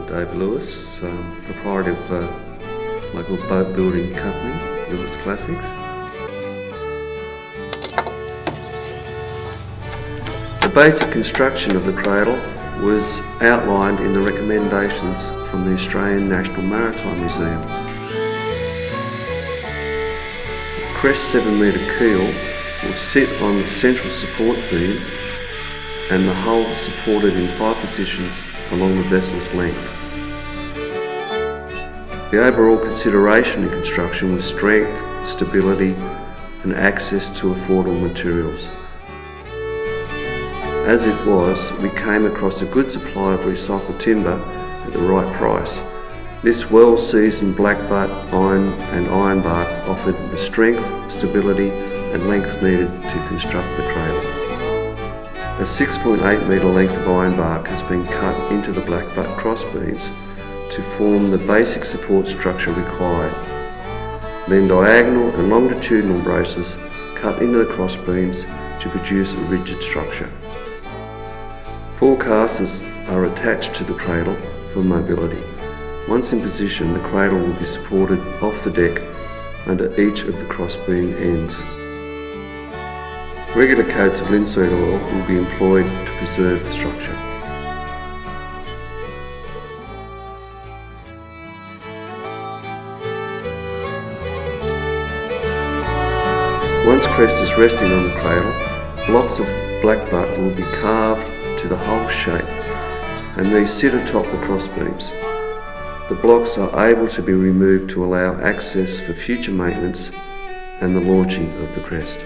Dave Lewis, proprietor of a local boat building company, Lewis Classics. The basic construction of the cradle was outlined in the recommendations from the Australian National Maritime Museum. The Crest 7-metre keel will sit on the central support beam and the hull supported in 5 positions along the vessel's length. The overall consideration in construction was strength, stability and access to affordable materials. As it was, we came across a good supply of recycled timber at the right price. This well-seasoned blackbutt iron and ironbark offered the strength, stability and length needed to construct the cradle. A 6.8 metre length of ironbark has been cut into the blackbutt crossbeams to form the basic support structure required. Then diagonal and longitudinal braces cut into the crossbeams to produce a rigid structure. 4 casters are attached to the cradle for mobility. Once in position, the cradle will be supported off the deck under each of the crossbeam ends. Regular coats of linseed oil will be employed to preserve the structure. Once Crest is resting on the cradle, blocks of blackbutt will be carved to the hull shape, and these sit atop the crossbeams. The blocks are able to be removed to allow access for future maintenance and the launching of the Crest.